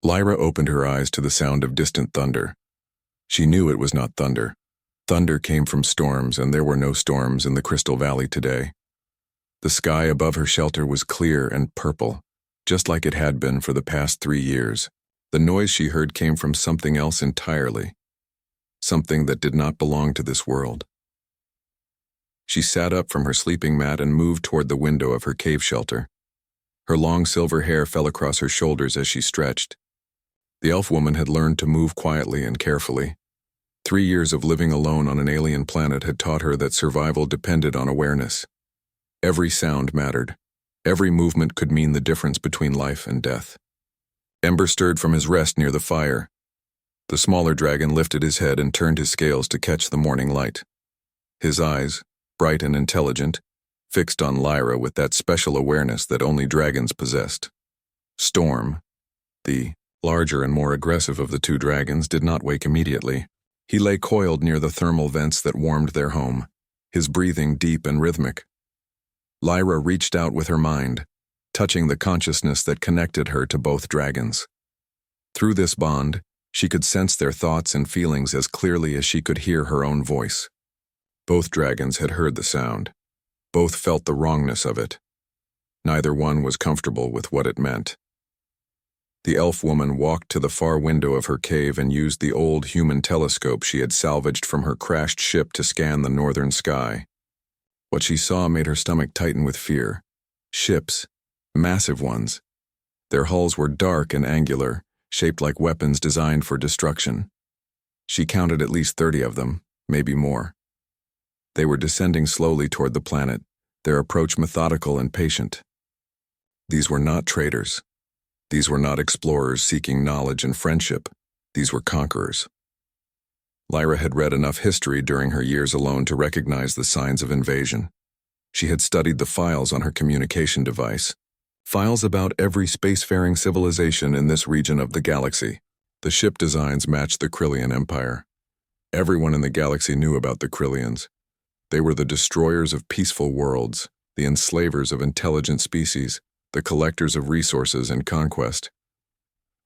Lyra opened her eyes to the sound of distant thunder. She knew it was not thunder. Thunder came from storms, and there were no storms in the Crystal Valley today. The sky above her shelter was clear and purple, just like it had been for the past 3 years. The noise she heard came from something else entirely, something that did not belong to this world. She sat up from her sleeping mat and moved toward the window of her cave shelter. Her long silver hair fell across her shoulders as she stretched. The elf woman had learned to move quietly and carefully. 3 years of living alone on an alien planet had taught her that survival depended on awareness. Every sound mattered. Every movement could mean the difference between life and death. Ember stirred from his rest near the fire. The smaller dragon lifted his head and turned his scales to catch the morning light. His eyes, bright and intelligent, fixed on Lyra with that special awareness that only dragons possessed. Storm, the larger and more aggressive of the 2 dragons, did not wake immediately. He lay coiled near the thermal vents that warmed their home, his breathing deep and rhythmic. Lyra reached out with her mind, touching the consciousness that connected her to both dragons. Through this bond, she could sense their thoughts and feelings as clearly as she could hear her own voice. Both dragons had heard the sound. Both felt the wrongness of it. Neither one was comfortable with what it meant. The elf woman walked to the far window of her cave and used the old human telescope she had salvaged from her crashed ship to scan the northern sky. What she saw made her stomach tighten with fear. Ships, massive ones. Their hulls were dark and angular, shaped like weapons designed for destruction. She counted at least 30 of them, maybe more. They were descending slowly toward the planet, their approach methodical and patient. These were not traders. These were not explorers seeking knowledge and friendship. These were conquerors. Lyra had read enough history during her years alone to recognize the signs of invasion. She had studied the files on her communication device, files about every spacefaring civilization in this region of the galaxy. The ship designs matched the Krillian Empire. Everyone in the galaxy knew about the Krillians. They were the destroyers of peaceful worlds, the enslavers of intelligent species, the collectors of resources and conquest.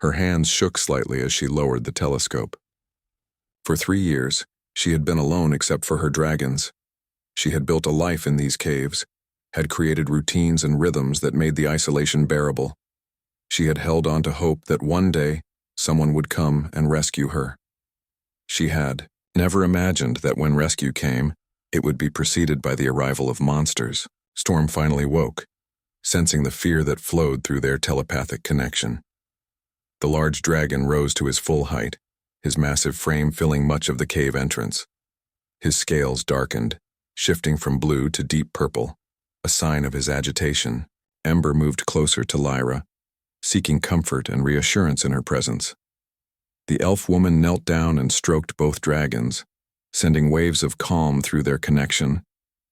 Her hands shook slightly as she lowered the telescope. For 3 years, she had been alone except for her dragons. She had built a life in these caves, had created routines and rhythms that made the isolation bearable. She had held on to hope that one day someone would come and rescue her. She had never imagined that when rescue came, it would be preceded by the arrival of monsters. Storm finally woke, sensing the fear that flowed through their telepathic connection. The large dragon rose to his full height, his massive frame filling much of the cave entrance. His scales darkened, shifting from blue to deep purple, a sign of his agitation. Ember moved closer to Lyra, seeking comfort and reassurance in her presence. The elf woman knelt down and stroked both dragons, sending waves of calm through their connection,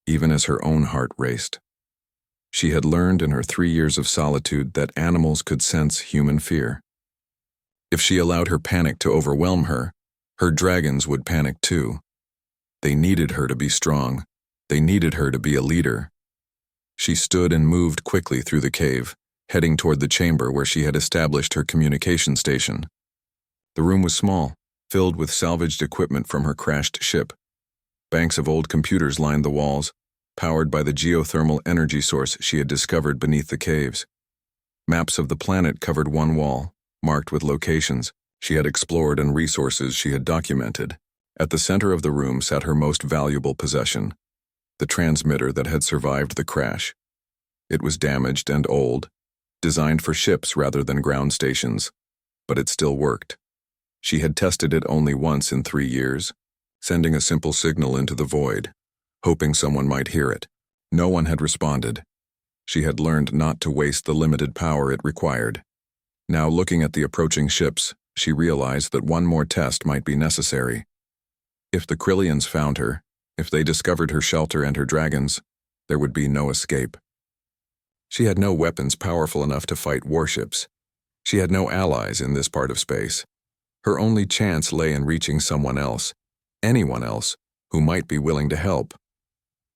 even as her own heart raced. She had learned in her 3 years of solitude that animals could sense human fear. If she allowed her panic to overwhelm her, her dragons would panic too. They needed her to be strong. They needed her to be a leader. She stood and moved quickly through the cave, heading toward the chamber where she had established her communication station. The room was small, filled with salvaged equipment from her crashed ship. Banks of old computers lined the walls, powered by the geothermal energy source she had discovered beneath the caves. Maps of the planet covered one wall, marked with locations she had explored and resources she had documented. At the center of the room sat her most valuable possession, the transmitter that had survived the crash. It was damaged and old, designed for ships rather than ground stations, but it still worked. She had tested it only once in 3 years, sending a simple signal into the void, hoping someone might hear it. No one had responded. She had learned not to waste the limited power it required. Now, looking at the approaching ships, she realized that one more test might be necessary. If the Krillians found her, if they discovered her shelter and her dragons, there would be no escape. She had no weapons powerful enough to fight warships. She had no allies in this part of space. Her only chance lay in reaching someone else, anyone else, who might be willing to help.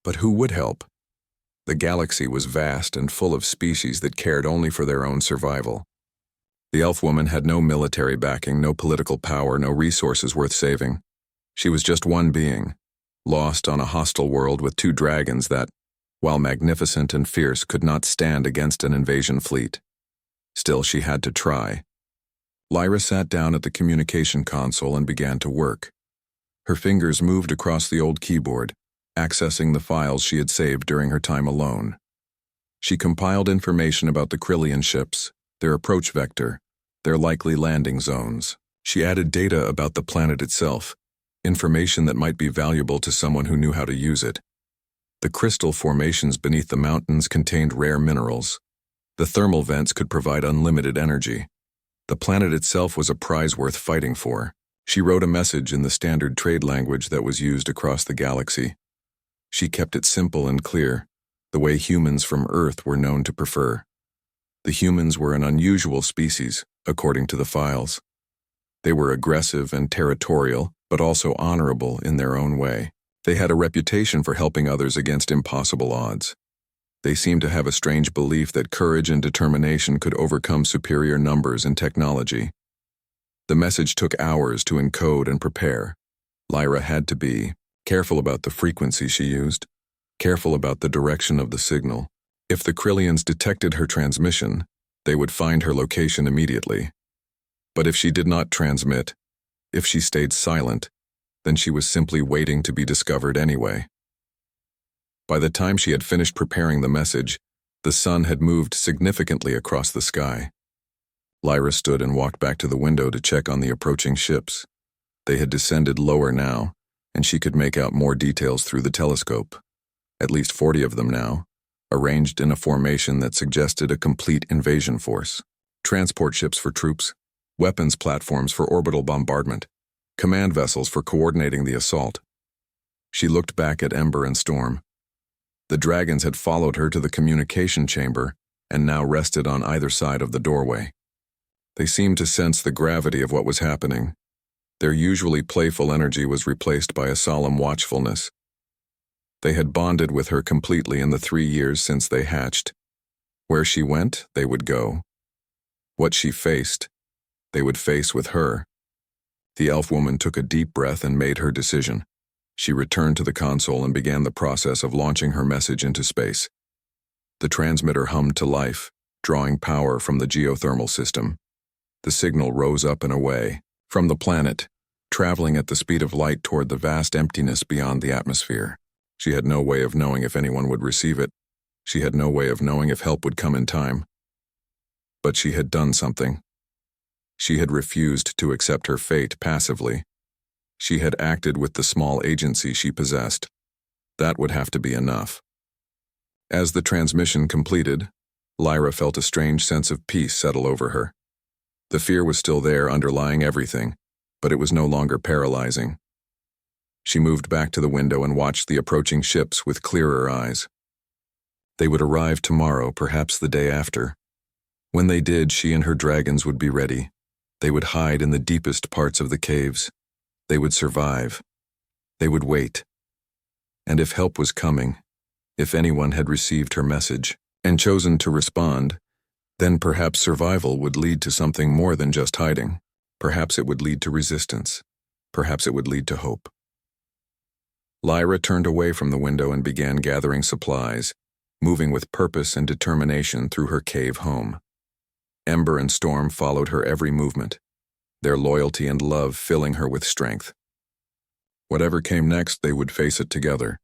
But who would help? The galaxy was vast and full of species that cared only for their own survival. The elf woman had no military backing, no political power, no resources worth saving. She was just one being, lost on a hostile world with two dragons that, while magnificent and fierce, could not stand against an invasion fleet. Still, she had to try. Lyra sat down at the communication console and began to work. Her fingers moved across the old keyboard, accessing the files she had saved during her time alone. She compiled information about the Krillian ships, their approach vector, their likely landing zones. She added data about the planet itself, information that might be valuable to someone who knew how to use it. The crystal formations beneath the mountains contained rare minerals. The thermal vents could provide unlimited energy. The planet itself was a prize worth fighting for. She wrote a message in the standard trade language that was used across the galaxy. She kept it simple and clear, the way humans from Earth were known to prefer. The humans were an unusual species, according to the files. They were aggressive and territorial, but also honorable in their own way. They had a reputation for helping others against impossible odds. They seemed to have a strange belief that courage and determination could overcome superior numbers and technology. The message took hours to encode and prepare. Lyra had to be careful about the frequency she used, careful about the direction of the signal. If the Krillians detected her transmission, they would find her location immediately. But if she did not transmit, if she stayed silent, then she was simply waiting to be discovered anyway. By the time she had finished preparing the message, the sun had moved significantly across the sky. Lyra stood and walked back to the window to check on the approaching ships. They had descended lower now, and she could make out more details through the telescope. At least 40 of them now, arranged in a formation that suggested a complete invasion force. Transport ships for troops, weapons platforms for orbital bombardment, command vessels for coordinating the assault. She looked back at Ember and Storm. The dragons had followed her to the communication chamber and now rested on either side of the doorway. They seemed to sense the gravity of what was happening. Their usually playful energy was replaced by a solemn watchfulness. They had bonded with her completely in the 3 years since they hatched. Where she went, they would go. What she faced, they would face with her. The elf woman took a deep breath and made her decision. She returned to the console and began the process of launching her message into space. The transmitter hummed to life, drawing power from the geothermal system. The signal rose up and away, from the planet, traveling at the speed of light toward the vast emptiness beyond the atmosphere. She had no way of knowing if anyone would receive it. She had no way of knowing if help would come in time. But she had done something. She had refused to accept her fate passively. She had acted with the small agency she possessed. That would have to be enough. As the transmission completed, Lyra felt a strange sense of peace settle over her. The fear was still there underlying everything, but it was no longer paralyzing. She moved back to the window and watched the approaching ships with clearer eyes. They would arrive tomorrow, perhaps the day after. When they did, she and her dragons would be ready. They would hide in the deepest parts of the caves. They would survive. They would wait. And if help was coming, if anyone had received her message and chosen to respond, then perhaps survival would lead to something more than just hiding. Perhaps it would lead to resistance. Perhaps it would lead to hope. Lyra turned away from the window and began gathering supplies, moving with purpose and determination through her cave home. Ember and Storm followed her every movement, their loyalty and love filling her with strength. Whatever came next, they would face it together.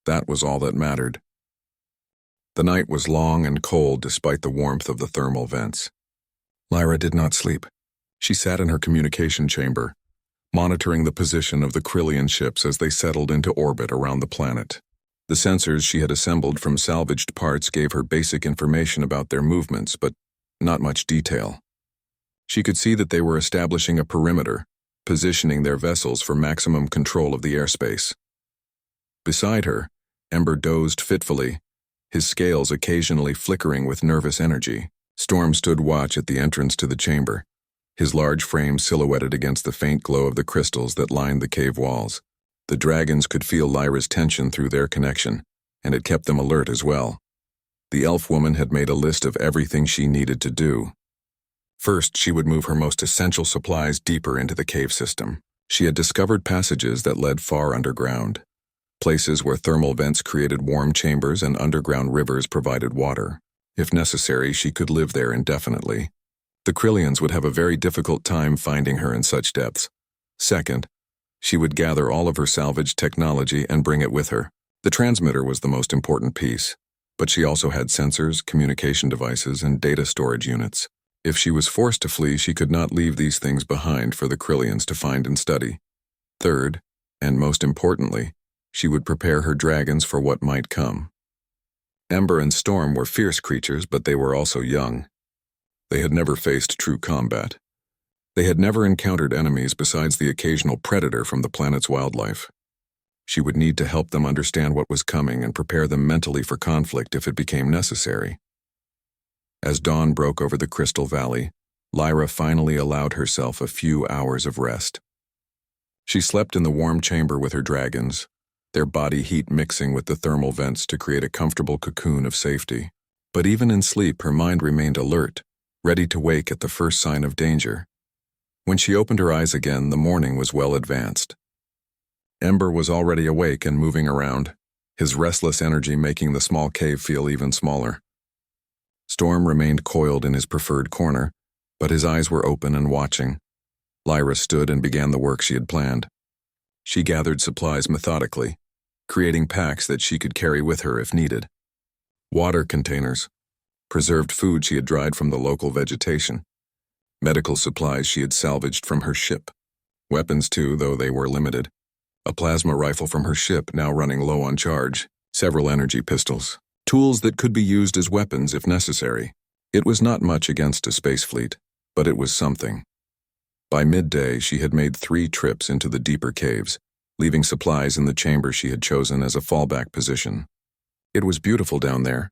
That was all that mattered. The night was long and cold despite the warmth of the thermal vents. Lyra did not sleep. She sat in her communication chamber, monitoring the position of the Krillian ships as they settled into orbit around the planet. The sensors she had assembled from salvaged parts gave her basic information about their movements, but not much detail. She could see that they were establishing a perimeter, positioning their vessels for maximum control of the airspace. Beside her, Ember dozed fitfully, his scales occasionally flickering with nervous energy. Storm stood watch at the entrance to the chamber, his large frame silhouetted against the faint glow of the crystals that lined the cave walls. The dragons could feel Lyra's tension through their connection, and it kept them alert as well. The elf woman had made a list of everything she needed to do. First, she would move her most essential supplies deeper into the cave system. She had discovered passages that led far underground, places where thermal vents created warm chambers and underground rivers provided water. If necessary, she could live there indefinitely. The Krillians would have a very difficult time finding her in such depths. Second, she would gather all of her salvaged technology and bring it with her. The transmitter was the most important piece, but she also had sensors, communication devices, and data storage units. If she was forced to flee, she could not leave these things behind for the Krillians to find and study. Third, and most importantly, she would prepare her dragons for what might come. Ember and Storm were fierce creatures, but they were also young. They had never faced true combat. They had never encountered enemies besides the occasional predator from the planet's wildlife. She would need to help them understand what was coming and prepare them mentally for conflict if it became necessary. As dawn broke over the Crystal Valley, Lyra finally allowed herself a few hours of rest. She slept in the warm chamber with her dragons, their body heat mixing with the thermal vents to create a comfortable cocoon of safety. But even in sleep, her mind remained alert, ready to wake at the first sign of danger. When she opened her eyes again, the morning was well advanced. Ember was already awake and moving around, his restless energy making the small cave feel even smaller. Storm remained coiled in his preferred corner, but his eyes were open and watching. Lyra stood and began the work she had planned. She gathered supplies methodically, creating packs that she could carry with her if needed. Water containers, preserved food she had dried from the local vegetation, medical supplies she had salvaged from her ship, weapons too, though they were limited, a plasma rifle from her ship now running low on charge, several energy pistols, tools that could be used as weapons if necessary. It was not much against a space fleet, but it was something. By midday, she had made 3 trips into the deeper caves, leaving supplies in the chamber she had chosen as a fallback position. It was beautiful down there,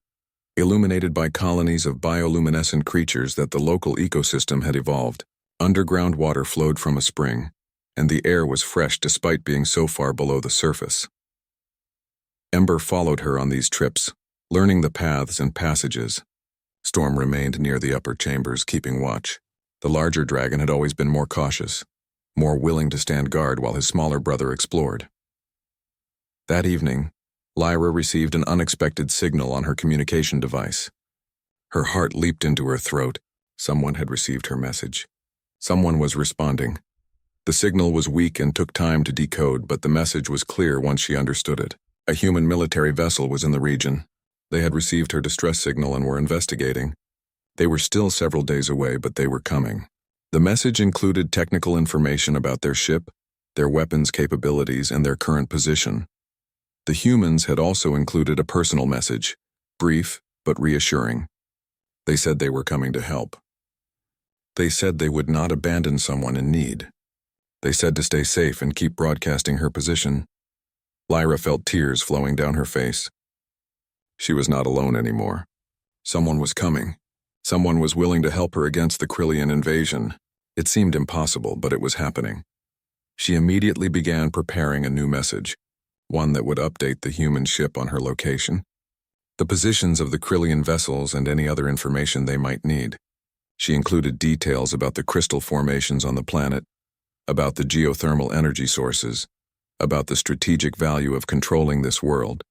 illuminated by colonies of bioluminescent creatures that the local ecosystem had evolved. Underground water flowed from a spring, and the air was fresh despite being so far below the surface. Ember followed her on these trips, learning the paths and passages. Storm remained near the upper chambers, keeping watch. The larger dragon had always been more cautious, more willing to stand guard while his smaller brother explored. That evening, Lyra received an unexpected signal on her communication device. Her heart leaped into her throat. Someone had received her message. Someone was responding. The signal was weak and took time to decode, but the message was clear once she understood it. A human military vessel was in the region. They had received her distress signal and were investigating. They were still several days away, but they were coming. The message included technical information about their ship, their weapons capabilities, and their current position. The humans had also included a personal message, brief but reassuring. They said they were coming to help. They said they would not abandon someone in need. They said to stay safe and keep broadcasting her position. Lyra felt tears flowing down her face. She was not alone anymore. Someone was coming. Someone was willing to help her against the Krillian invasion. It seemed impossible, but it was happening. She immediately began preparing a new message, one that would update the human ship on her location, the positions of the Krillian vessels, and any other information they might need. She included details about the crystal formations on the planet, about the geothermal energy sources, about the strategic value of controlling this world.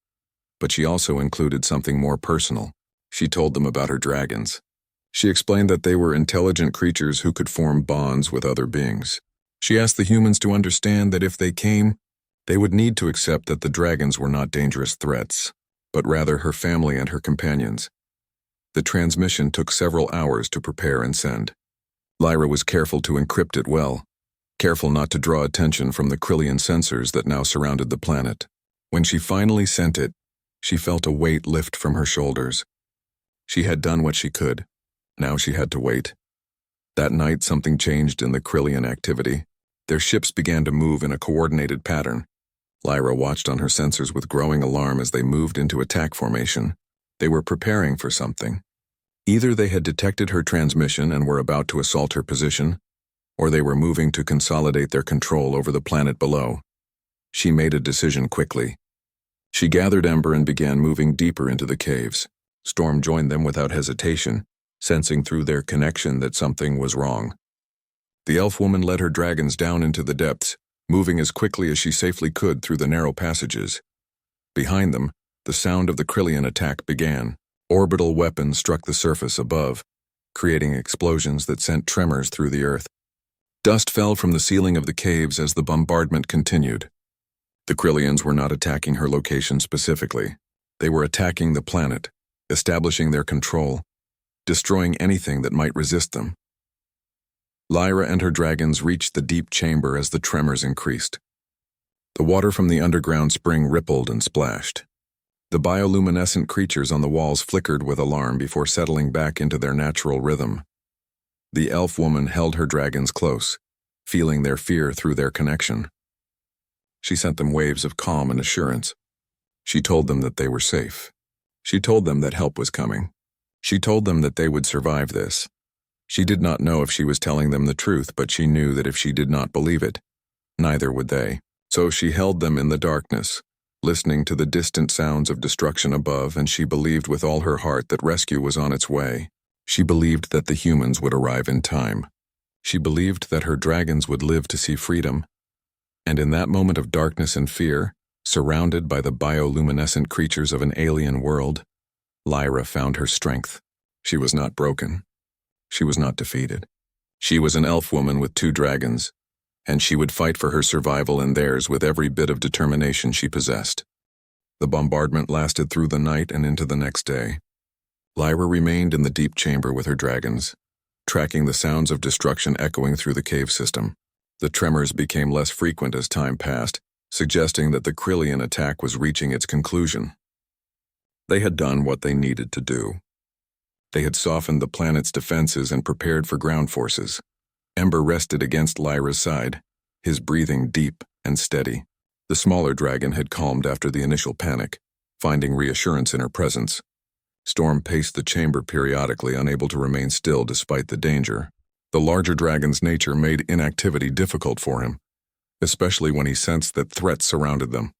But she also included something more personal. She told them about her dragons. She explained that they were intelligent creatures who could form bonds with other beings. She asked the humans to understand that if they came, they would need to accept that the dragons were not dangerous threats, but rather her family and her companions. The transmission took several hours to prepare and send. Lyra was careful to encrypt it well, careful not to draw attention from the Krillian sensors that now surrounded the planet. When she finally sent it, she felt a weight lift from her shoulders. She had done what she could. Now she had to wait. That night, something changed in the Krillian activity. Their ships began to move in a coordinated pattern. Lyra watched on her sensors with growing alarm as they moved into attack formation. They were preparing for something. Either they had detected her transmission and were about to assault her position, or they were moving to consolidate their control over the planet below. She made a decision quickly. She gathered Ember and began moving deeper into the caves. Storm joined them without hesitation, sensing through their connection that something was wrong. The elf woman led her dragons down into the depths, moving as quickly as she safely could through the narrow passages. Behind them, the sound of the Krillian attack began. Orbital weapons struck the surface above, creating explosions that sent tremors through the earth. Dust fell from the ceiling of the caves as the bombardment continued. The Krillians were not attacking her location specifically. They were attacking the planet, establishing their control, destroying anything that might resist them. Lyra and her dragons reached the deep chamber as the tremors increased. The water from the underground spring rippled and splashed. The bioluminescent creatures on the walls flickered with alarm before settling back into their natural rhythm. The elf woman held her dragons close, feeling their fear through their connection. She sent them waves of calm and assurance. She told them that they were safe. She told them that help was coming. She told them that they would survive this. She did not know if she was telling them the truth, but she knew that if she did not believe it, neither would they. So she held them in the darkness, listening to the distant sounds of destruction above, and she believed with all her heart that rescue was on its way. She believed that the humans would arrive in time. She believed that her dragons would live to see freedom. And in that moment of darkness and fear, surrounded by the bioluminescent creatures of an alien world, Lyra found her strength. She was not broken. She was not defeated. She was an elf woman with 2 dragons, and she would fight for her survival and theirs with every bit of determination she possessed. The bombardment lasted through the night and into the next day. Lyra remained in the deep chamber with her dragons, tracking the sounds of destruction echoing through the cave system. The tremors became less frequent as time passed, suggesting that the Krillian attack was reaching its conclusion. They had done what they needed to do. They had softened the planet's defenses and prepared for ground forces. Ember rested against Lyra's side, his breathing deep and steady. The smaller dragon had calmed after the initial panic, finding reassurance in her presence. Storm paced the chamber periodically, unable to remain still despite the danger. The larger dragon's nature made inactivity difficult for him, especially when he sensed that threats surrounded them.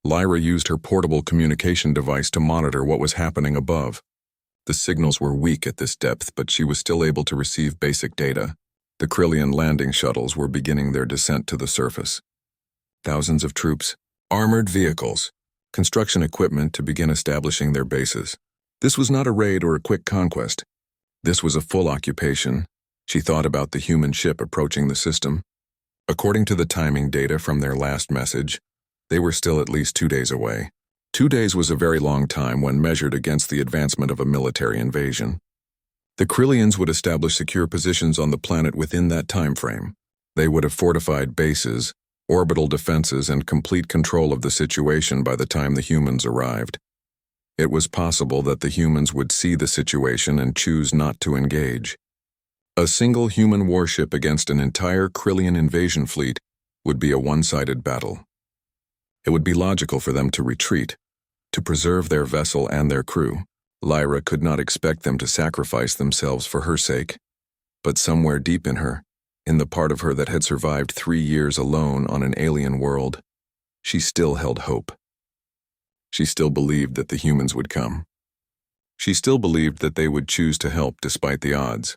Lyra used her portable communication device to monitor what was happening above. The signals were weak at this depth, but she was still able to receive basic data. The Krillian landing shuttles were beginning their descent to the surface. Thousands of troops, armored vehicles, construction equipment to begin establishing their bases. This was not a raid or a quick conquest. This was a full occupation. She thought about the human ship approaching the system. According to the timing data from their last message, they were still at least 2 days away. 2 days was a very long time when measured against the advancement of a military invasion. The Krillians would establish secure positions on the planet within that time frame. They would have fortified bases, orbital defenses, and complete control of the situation by the time the humans arrived. It was possible that the humans would see the situation and choose not to engage. A single human warship against an entire Krillian invasion fleet would be a one-sided battle. It would be logical for them to retreat, to preserve their vessel and their crew. Lyra could not expect them to sacrifice themselves for her sake, but somewhere deep in her, in the part of her that had survived 3 years alone on an alien world, she still held hope. She still believed that the humans would come. She still believed that they would choose to help despite the odds.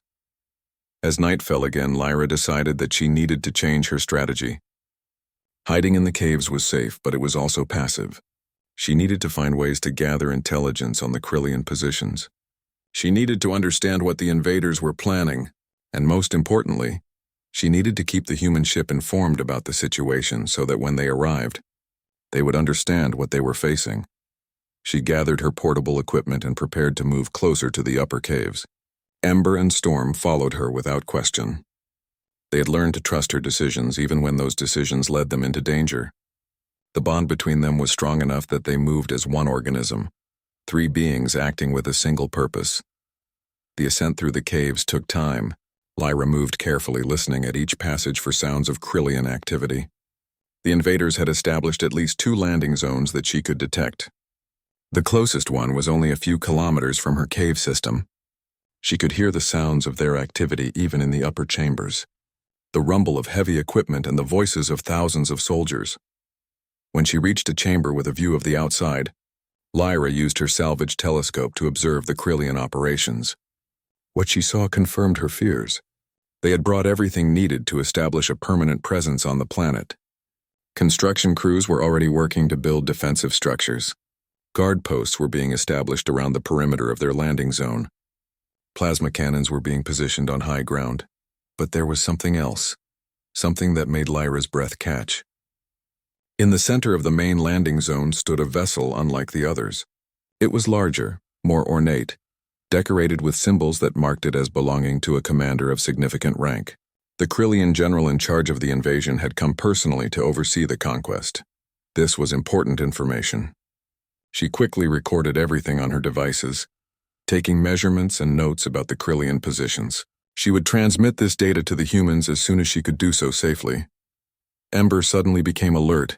As night fell again, Lyra decided that she needed to change her strategy. Hiding in the caves was safe, but it was also passive. She needed to find ways to gather intelligence on the Krillian positions. She needed to understand what the invaders were planning, and most importantly, she needed to keep the human ship informed about the situation so that when they arrived, they would understand what they were facing. She gathered her portable equipment and prepared to move closer to the upper caves. Ember and Storm followed her without question. They had learned to trust her decisions even when those decisions led them into danger. The bond between them was strong enough that they moved as one organism, 3 beings acting with a single purpose. The ascent through the caves took time. Lyra moved carefully, listening at each passage for sounds of Krillian activity. The invaders had established at least 2 landing zones that she could detect. The closest one was only a few kilometers from her cave system. She could hear the sounds of their activity even in the upper chambers, the rumble of heavy equipment and the voices of thousands of soldiers. When she reached a chamber with a view of the outside, Lyra used her salvage telescope to observe the Krillian operations. What she saw confirmed her fears. They had brought everything needed to establish a permanent presence on the planet. Construction crews were already working to build defensive structures. Guard posts were being established around the perimeter of their landing zone. Plasma cannons were being positioned on high ground. But there was something else, something that made Lyra's breath catch. In the center of the main landing zone stood a vessel unlike the others. It was larger, more ornate, decorated with symbols that marked it as belonging to a commander of significant rank. The Krillian general in charge of the invasion had come personally to oversee the conquest. This was important information. She quickly recorded everything on her devices, taking measurements and notes about the Krillian positions. She would transmit this data to the humans as soon as she could do so safely. Ember suddenly became alert,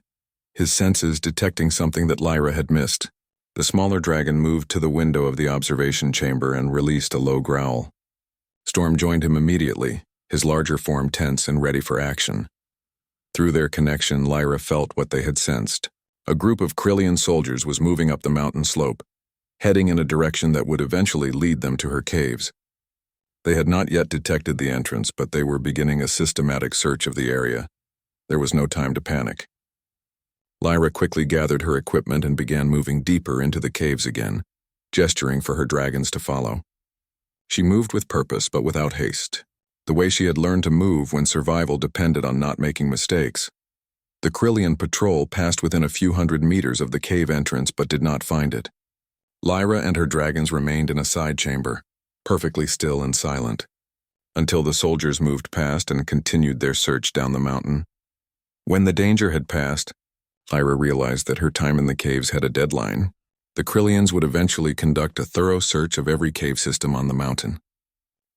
his senses detecting something that Lyra had missed. The smaller dragon moved to the window of the observation chamber and released a low growl. Storm joined him immediately, his larger form tense and ready for action. Through their connection, Lyra felt what they had sensed. A group of Krillian soldiers was moving up the mountain slope, heading in a direction that would eventually lead them to her caves. They had not yet detected the entrance, but they were beginning a systematic search of the area. There was no time to panic. Lyra quickly gathered her equipment and began moving deeper into the caves again, gesturing for her dragons to follow. She moved with purpose, but without haste, the way she had learned to move when survival depended on not making mistakes. The Krillian patrol passed within a few hundred meters of the cave entrance but did not find it. Lyra and her dragons remained in a side chamber, perfectly still and silent, until the soldiers moved past and continued their search down the mountain. When the danger had passed, Lyra realized that her time in the caves had a deadline. The Krillians would eventually conduct a thorough search of every cave system on the mountain.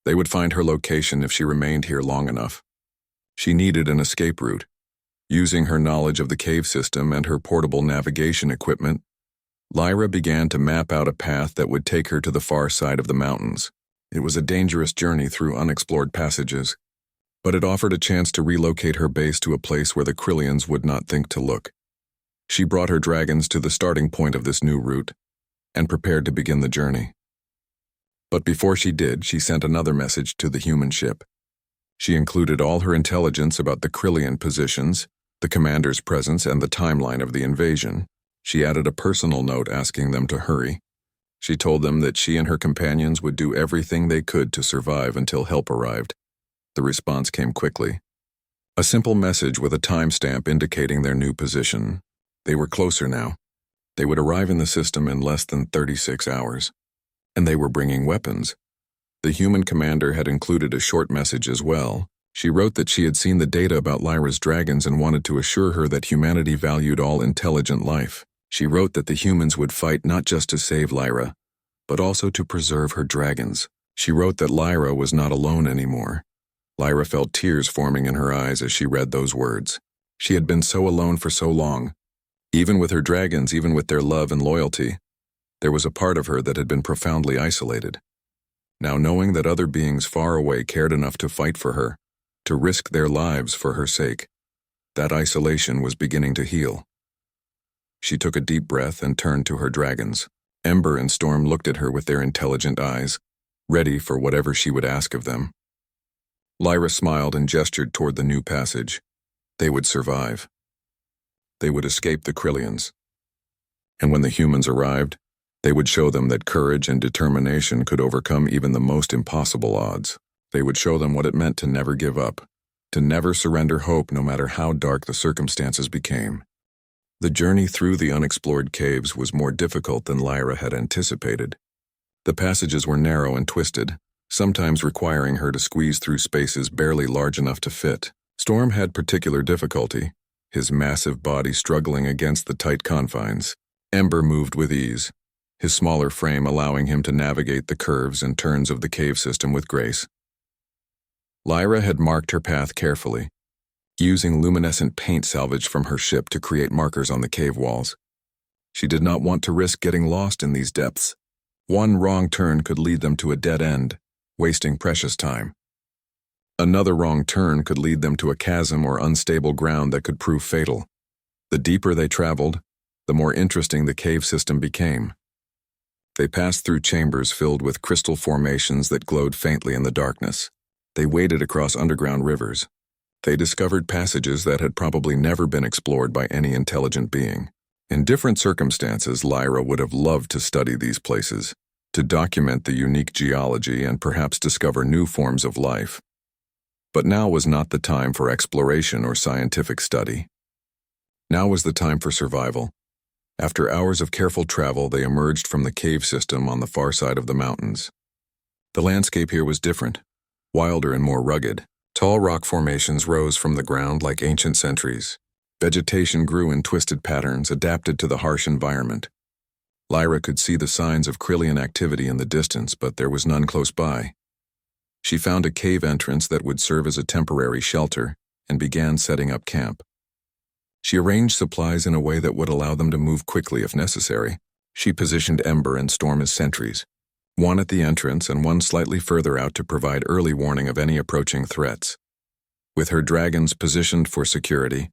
They would find her location if she remained here long enough. She needed an escape route. Using her knowledge of the cave system and her portable navigation equipment, Lyra began to map out a path that would take her to the far side of the mountains. It was a dangerous journey through unexplored passages, but it offered a chance to relocate her base to a place where the Krillians would not think to look. She brought her dragons to the starting point of this new route and prepared to begin the journey. But before she did, she sent another message to the human ship. She included all her intelligence about the Krillian positions, the commander's presence, and the timeline of the invasion. She added a personal note asking them to hurry. She told them that she and her companions would do everything they could to survive until help arrived. The response came quickly. A simple message with a timestamp indicating their new position. They were closer now. They would arrive in the system in less than 36 hours. And they were bringing weapons. The human commander had included a short message as well. She wrote that she had seen the data about Lyra's dragons and wanted to assure her that humanity valued all intelligent life. She wrote that the humans would fight not just to save Lyra, but also to preserve her dragons. She wrote that Lyra was not alone anymore. Lyra felt tears forming in her eyes as she read those words. She had been so alone for so long. Even with her dragons, even with their love and loyalty, there was a part of her that had been profoundly isolated. Now knowing that other beings far away cared enough to fight for her, to risk their lives for her sake, that isolation was beginning to heal. She took a deep breath and turned to her dragons. Ember and Storm looked at her with their intelligent eyes, ready for whatever she would ask of them. Lyra smiled and gestured toward the new passage. They would survive. They would escape the Krillians. And when the humans arrived, they would show them that courage and determination could overcome even the most impossible odds. They would show them what it meant to never give up, to never surrender hope no matter how dark the circumstances became. The journey through the unexplored caves was more difficult than Lyra had anticipated. The passages were narrow and twisted, sometimes requiring her to squeeze through spaces barely large enough to fit. Storm had particular difficulty, his massive body struggling against the tight confines. Ember moved with ease, his smaller frame allowing him to navigate the curves and turns of the cave system with grace. Lyra had marked her path carefully, using luminescent paint salvaged from her ship to create markers on the cave walls. She did not want to risk getting lost in these depths. One wrong turn could lead them to a dead end, wasting precious time. Another wrong turn could lead them to a chasm or unstable ground that could prove fatal. The deeper they traveled, the more interesting the cave system became. They passed through chambers filled with crystal formations that glowed faintly in the darkness. They waded across underground rivers. They discovered passages that had probably never been explored by any intelligent being. In different circumstances, Lyra would have loved to study these places, to document the unique geology and perhaps discover new forms of life. But now was not the time for exploration or scientific study. Now was the time for survival. After hours of careful travel, they emerged from the cave system on the far side of the mountains. The landscape here was different, wilder and more rugged. Tall rock formations rose from the ground like ancient sentries. Vegetation grew in twisted patterns, adapted to the harsh environment. Lyra could see the signs of Krillian activity in the distance, but there was none close by. She found a cave entrance that would serve as a temporary shelter and began setting up camp. She arranged supplies in a way that would allow them to move quickly if necessary. She positioned Ember and Storm as sentries, one at the entrance and one slightly further out to provide early warning of any approaching threats. With her dragons positioned for security,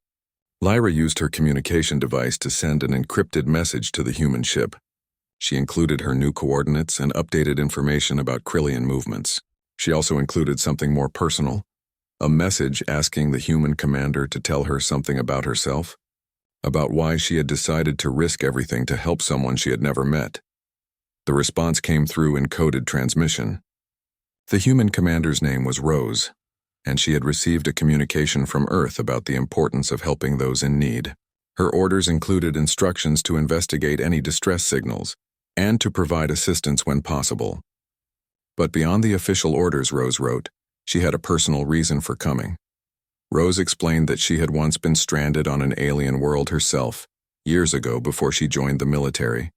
Lyra used her communication device to send an encrypted message to the human ship. She included her new coordinates and updated information about Krillian movements. She also included something more personal, a message asking the human commander to tell her something about herself, about why she had decided to risk everything to help someone she had never met. The response came through in coded transmission. The human commander's name was Rose, and she had received a communication from Earth about the importance of helping those in need. Her orders included instructions to investigate any distress signals and to provide assistance when possible. But beyond the official orders, Rose wrote, she had a personal reason for coming. Rose explained that she had once been stranded on an alien world herself, years ago before she joined the military.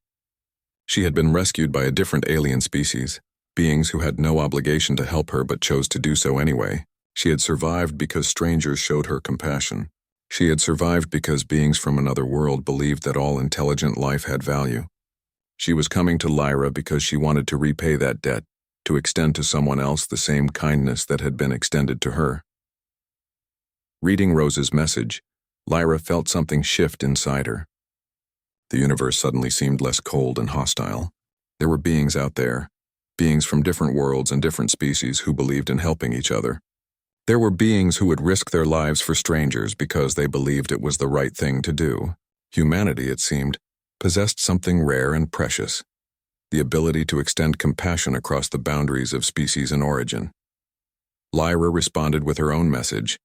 She had been rescued by a different alien species, beings who had no obligation to help her but chose to do so anyway. She had survived because strangers showed her compassion. She had survived because beings from another world believed that all intelligent life had value. She was coming to Lyra because she wanted to repay that debt, to extend to someone else the same kindness that had been extended to her. Reading Rose's message, Lyra felt something shift inside her. The universe suddenly seemed less cold and hostile. There were beings out there, beings from different worlds and different species who believed in helping each other. There were beings who would risk their lives for strangers because they believed it was the right thing to do. Humanity, it seemed, possessed something rare and precious, the ability to extend compassion across the boundaries of species and origin. Lyra responded with her own message,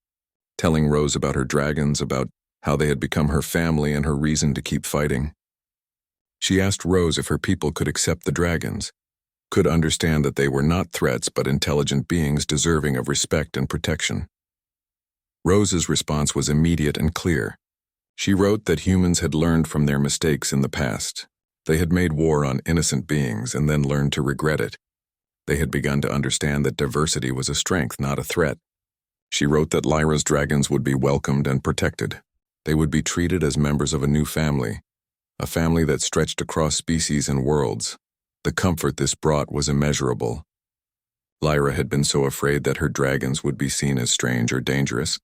telling Rose about her dragons, about how they had become her family and her reason to keep fighting. She asked Rose if her people could accept the dragons, could understand that they were not threats but intelligent beings deserving of respect and protection. Rose's response was immediate and clear. She wrote that humans had learned from their mistakes in the past. They had made war on innocent beings and then learned to regret it. They had begun to understand that diversity was a strength, not a threat. She wrote that Lyra's dragons would be welcomed and protected. They would be treated as members of a new family, a family that stretched across species and worlds. The comfort this brought was immeasurable. Lyra had been so afraid that her dragons would be seen as strange or dangerous,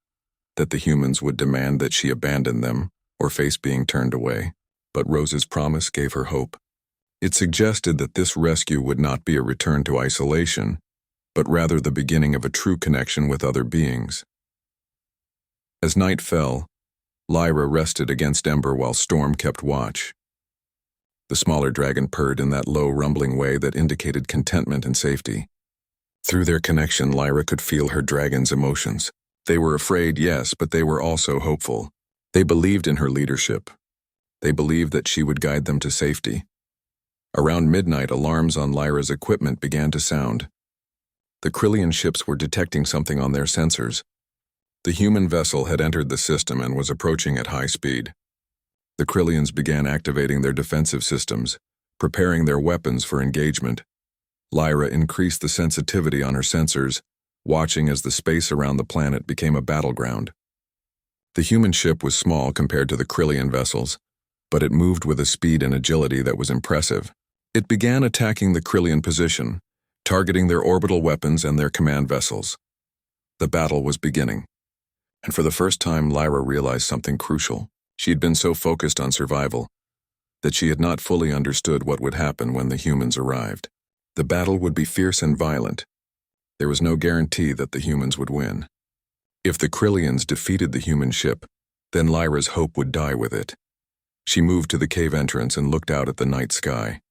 that the humans would demand that she abandon them or face being turned away. But Rose's promise gave her hope. It suggested that this rescue would not be a return to isolation, but rather the beginning of a true connection with other beings. As night fell, Lyra rested against Ember while Storm kept watch. The smaller dragon purred in that low, rumbling way that indicated contentment and safety. Through their connection, Lyra could feel her dragon's emotions. They were afraid, yes, but they were also hopeful. They believed in her leadership. They believed that she would guide them to safety. Around midnight, alarms on Lyra's equipment began to sound. The Krillian ships were detecting something on their sensors. The human vessel had entered the system and was approaching at high speed. The Krillians began activating their defensive systems, preparing their weapons for engagement. Lyra increased the sensitivity on her sensors, watching as the space around the planet became a battleground. The human ship was small compared to the Krillian vessels, but it moved with a speed and agility that was impressive. It began attacking the Krillian position, targeting their orbital weapons and their command vessels. The battle was beginning. And for the first time, Lyra realized something crucial. She had been so focused on survival. that she had not fully understood what would happen when the humans arrived. The battle would be fierce and violent. There was no guarantee that the humans would win. If the Krillians defeated the human ship, then Lyra's hope would die with it. She moved to the cave entrance and looked out at the night sky.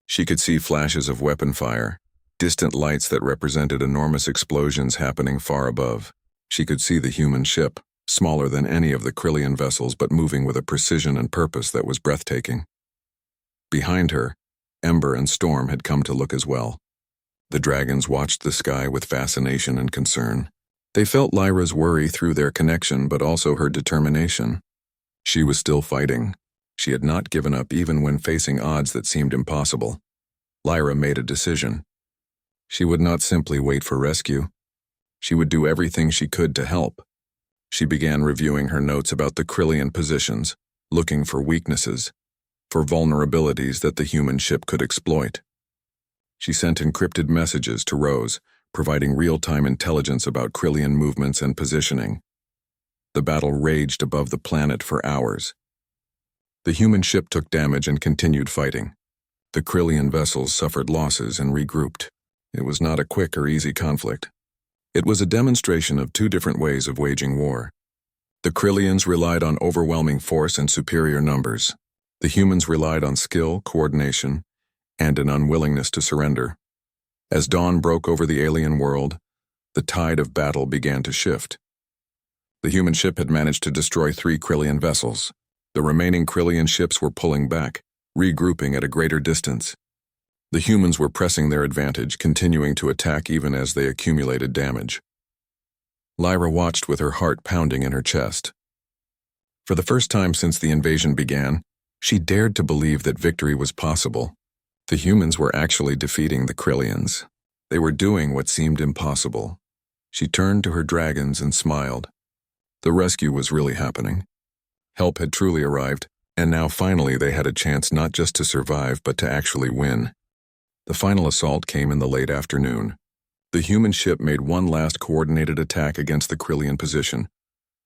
She could see flashes of weapon fire, distant lights that represented enormous explosions happening far above. She could see the human ship, smaller than any of the Krillian vessels but moving with a precision and purpose that was breathtaking. Behind her, Ember and Storm had come to look as well. The dragons watched the sky with fascination and concern. They felt Lyra's worry through their connection but also her determination. She was still fighting. She had not given up even when facing odds that seemed impossible. Lyra made a decision. She would not simply wait for rescue. She would do everything she could to help. She began reviewing her notes about the Krillian positions, looking for weaknesses, for vulnerabilities that the human ship could exploit. She sent encrypted messages to Rose, providing real-time intelligence about Krillian movements and positioning. The battle raged above the planet for hours. The human ship took damage and continued fighting. The Krillian vessels suffered losses and regrouped. It was not a quick or easy conflict. It was a demonstration of two different ways of waging war. The Krillians relied on overwhelming force and superior numbers. The humans relied on skill, coordination, and an unwillingness to surrender. As dawn broke over the alien world, the tide of battle began to shift. The human ship had managed to destroy 3 Krillian vessels. The remaining Krillian ships were pulling back, regrouping at a greater distance. The humans were pressing their advantage, continuing to attack even as they accumulated damage. Lyra watched with her heart pounding in her chest. For the first time since the invasion began, she dared to believe that victory was possible. The humans were actually defeating the Krillians. They were doing what seemed impossible. She turned to her dragons and smiled. The rescue was really happening. Help had truly arrived, and now finally they had a chance not just to survive but to actually win. The final assault came in the late afternoon. The human ship made one last coordinated attack against the Krillian position,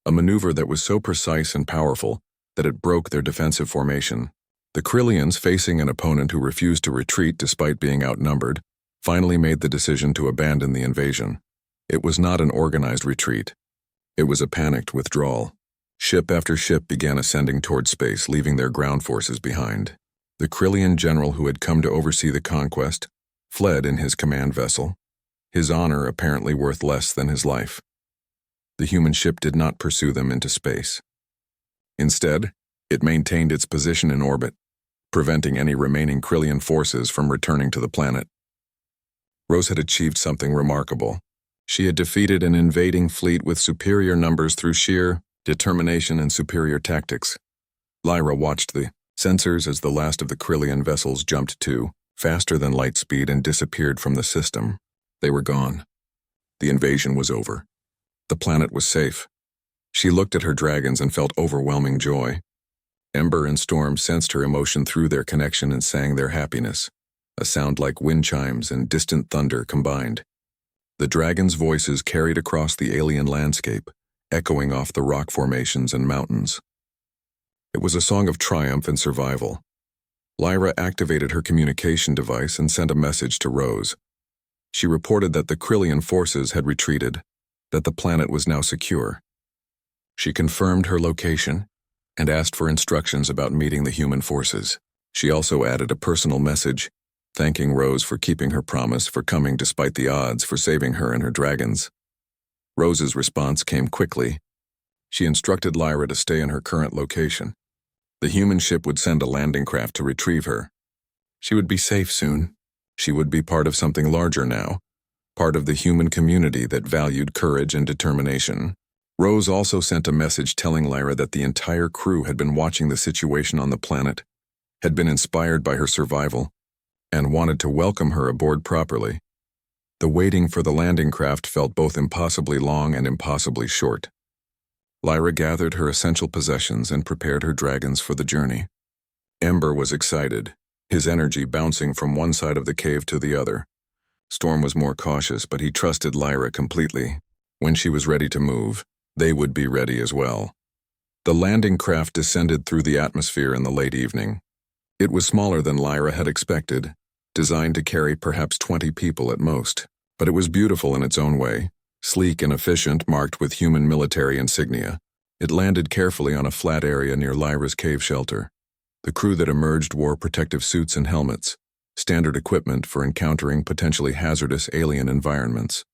a maneuver that was so precise and powerful that it broke their defensive formation. The Krillians, facing an opponent who refused to retreat despite being outnumbered, finally made the decision to abandon the invasion. It was not an organized retreat. It was a panicked withdrawal. Ship after ship began ascending toward space, leaving their ground forces behind. The Krillian general who had come to oversee the conquest fled in his command vessel, his honor apparently worth less than his life. The human ship did not pursue them into space. Instead, it maintained its position in orbit, preventing any remaining Krillian forces from returning to the planet. Rose had achieved something remarkable. She had defeated an invading fleet with superior numbers through sheer determination and superior tactics. Lyra watched the sensors as the last of the Krillian vessels jumped to, faster than light speed, and disappeared from the system. They were gone. The invasion was over. The planet was safe. She looked at her dragons and felt overwhelming joy. Ember and Storm sensed her emotion through their connection and sang their happiness, a sound like wind chimes and distant thunder combined. The dragons' voices carried across the alien landscape, echoing off the rock formations and mountains. It was a song of triumph and survival. Lyra activated her communication device and sent a message to Rose. She reported that the Krillian forces had retreated, that the planet was now secure. She confirmed her location and asked for instructions about meeting the human forces. She also added a personal message, thanking Rose for keeping her promise, for coming despite the odds, for saving her and her dragons. Rose's response came quickly. She instructed Lyra to stay in her current location. The human ship would send a landing craft to retrieve her. She would be safe soon. She would be part of something larger now, part of the human community that valued courage and determination. Rose also sent a message telling Lyra that the entire crew had been watching the situation on the planet, had been inspired by her survival, and wanted to welcome her aboard properly. The waiting for the landing craft felt both impossibly long and impossibly short. Lyra gathered her essential possessions and prepared her dragons for the journey. Ember was excited, his energy bouncing from one side of the cave to the other. Storm was more cautious, but he trusted Lyra completely. When she was ready to move, they would be ready as well. The landing craft descended through the atmosphere in the late evening. It was smaller than Lyra had expected, designed to carry perhaps 20 people at most, but it was beautiful in its own way, sleek and efficient, marked with human military insignia. It landed carefully on a flat area near Lyra's cave shelter. The crew that emerged wore protective suits and helmets, standard equipment for encountering potentially hazardous alien environments.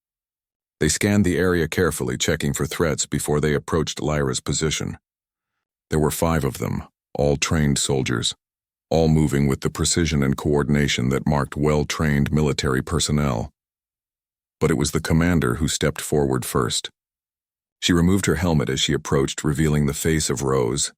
They scanned the area carefully, checking for threats before they approached Lyra's position. There were 5 of them, all trained soldiers, all moving with the precision and coordination that marked well-trained military personnel. But it was the commander who stepped forward first. She removed her helmet as she approached, revealing the face of Rose.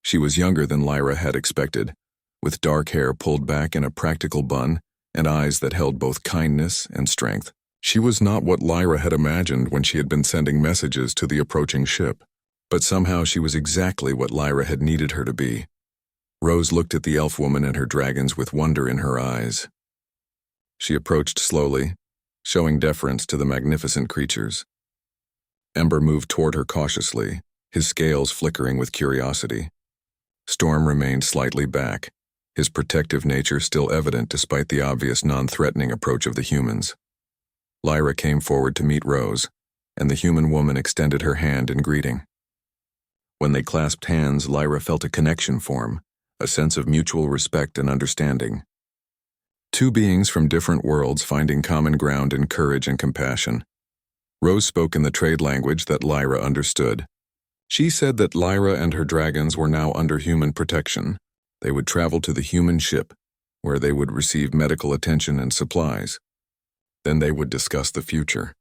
She was younger than Lyra had expected, with dark hair pulled back in a practical bun and eyes that held both kindness and strength. She was not what Lyra had imagined when she had been sending messages to the approaching ship, but somehow she was exactly what Lyra had needed her to be. Rose looked at the elf woman and her dragons with wonder in her eyes. She approached slowly, showing deference to the magnificent creatures. Ember moved toward her cautiously, his scales flickering with curiosity. Storm remained slightly back, his protective nature still evident despite the obvious non-threatening approach of the humans. Lyra came forward to meet Rose, and the human woman extended her hand in greeting. When they clasped hands, Lyra felt a connection form, a sense of mutual respect and understanding. 2 beings from different worlds finding common ground in courage and compassion. Rose spoke in the trade language that Lyra understood. She said that Lyra and her dragons were now under human protection. They would travel to the human ship, where they would receive medical attention and supplies. Then they would discuss the future.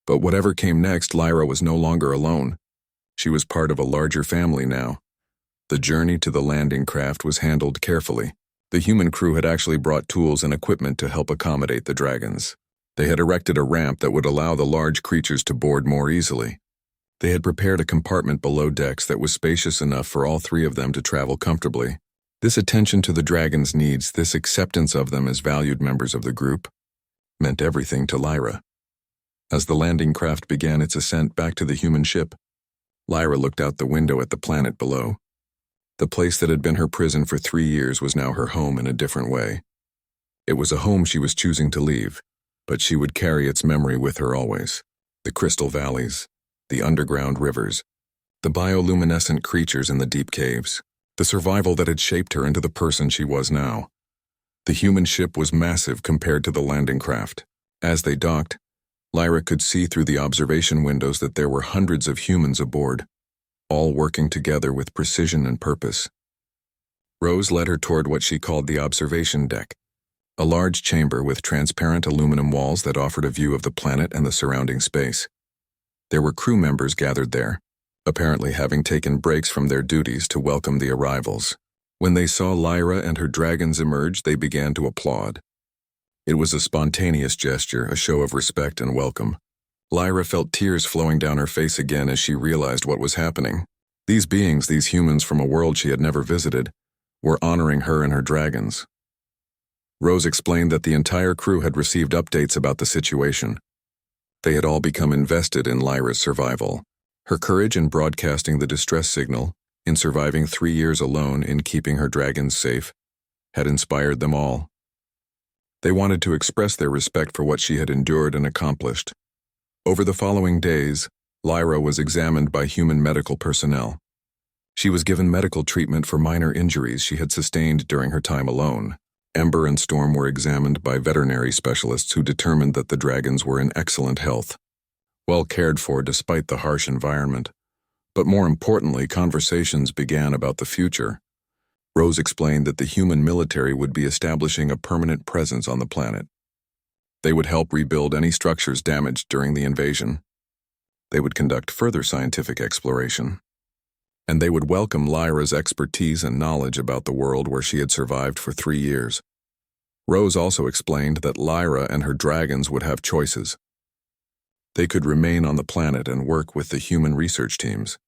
But whatever came next, Lyra was no longer alone. She was part of a larger family now. The journey to the landing craft was handled carefully. The human crew had actually brought tools and equipment to help accommodate the dragons. They had erected a ramp that would allow the large creatures to board more easily. They had prepared a compartment below decks that was spacious enough for all 3 of them to travel comfortably. This attention to the dragons' needs, this acceptance of them as valued members of the group, meant everything to Lyra. As the landing craft began its ascent back to the human ship, Lyra looked out the window at the planet below. The place that had been her prison for 3 years was now her home in a different way. It was a home she was choosing to leave, but she would carry its memory with her always. The crystal valleys, the underground rivers, the bioluminescent creatures in the deep caves, the survival that had shaped her into the person she was now. The human ship was massive compared to the landing craft. As they docked, Lyra could see through the observation windows that there were hundreds of humans aboard, all working together with precision and purpose. Rose led her toward what she called the observation deck, a large chamber with transparent aluminum walls that offered a view of the planet and the surrounding space. There were crew members gathered there, apparently having taken breaks from their duties to welcome the arrivals. When they saw Lyra and her dragons emerge, they began to applaud. It was a spontaneous gesture, a show of respect and welcome. Lyra felt tears flowing down her face again as she realized what was happening. These beings, these humans from a world she had never visited, were honoring her and her dragons. Rose explained that the entire crew had received updates about the situation. They had all become invested in Lyra's survival. Her courage in broadcasting the distress signal, in surviving 3 years alone, in keeping her dragons safe, had inspired them all. They wanted to express their respect for what she had endured and accomplished. Over the following days, Lyra was examined by human medical personnel. She was given medical treatment for minor injuries she had sustained during her time alone. Ember and Storm were examined by veterinary specialists who determined that the dragons were in excellent health, well cared for despite the harsh environment. But more importantly, conversations began about the future. Rose explained that the human military would be establishing a permanent presence on the planet. They would help rebuild any structures damaged during the invasion. They would conduct further scientific exploration. And they would welcome Lyra's expertise and knowledge about the world where she had survived for 3 years. Rose also explained that Lyra and her dragons would have choices. They could remain on the planet and work with the human research teams.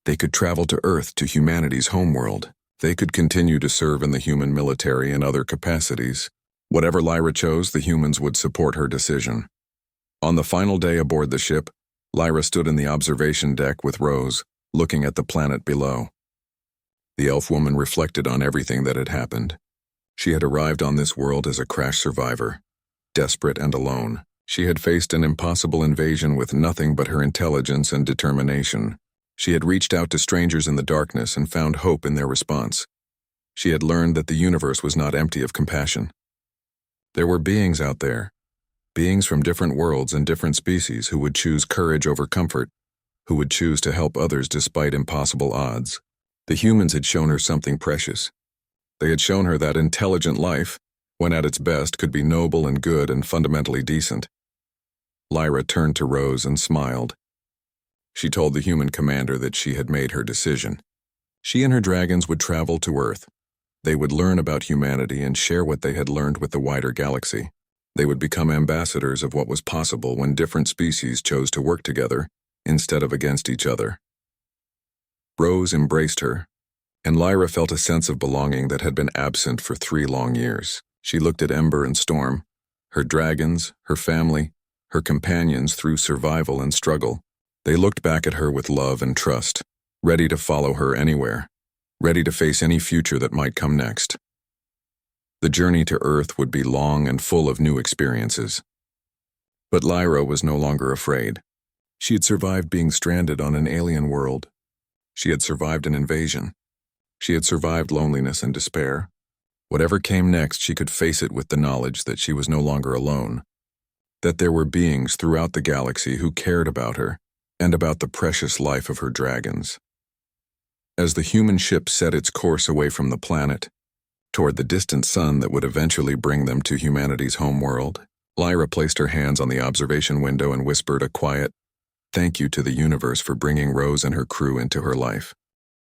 They could travel to Earth, to humanity's homeworld. They could continue to serve in the human military and other capacities. Whatever Lyra chose, the humans would support her decision. On the final day aboard the ship, Lyra stood in the observation deck with Rose, looking at the planet below. The elf woman reflected on everything that had happened. She had arrived on this world as a crash survivor, desperate and alone. She had faced an impossible invasion with nothing but her intelligence and determination. She had reached out to strangers in the darkness and found hope in their response. She had learned that the universe was not empty of compassion. There were beings out there, beings from different worlds and different species who would choose courage over comfort, who would choose to help others despite impossible odds. The humans had shown her something precious. They had shown her that intelligent life, when at its best, could be noble and good and fundamentally decent. Lyra turned to Rose and smiled. She told the human commander that she had made her decision. She and her dragons would travel to Earth. They would learn about humanity and share what they had learned with the wider galaxy. They would become ambassadors of what was possible when different species chose to work together instead of against each other. Rose embraced her, and Lyra felt a sense of belonging that had been absent for 3 long years. She looked at Ember and Storm, her dragons, her family, her companions through survival and struggle. They looked back at her with love and trust, ready to follow her anywhere, ready to face any future that might come next. The journey to Earth would be long and full of new experiences. But Lyra was no longer afraid. She had survived being stranded on an alien world. She had survived an invasion. She had survived loneliness and despair. Whatever came next, she could face it with the knowledge that she was no longer alone, that there were beings throughout the galaxy who cared about her and about the precious life of her dragons. As the human ship set its course away from the planet, toward the distant sun that would eventually bring them to humanity's homeworld, Lyra placed her hands on the observation window and whispered a quiet, "Thank you to the universe for bringing Rose and her crew into her life."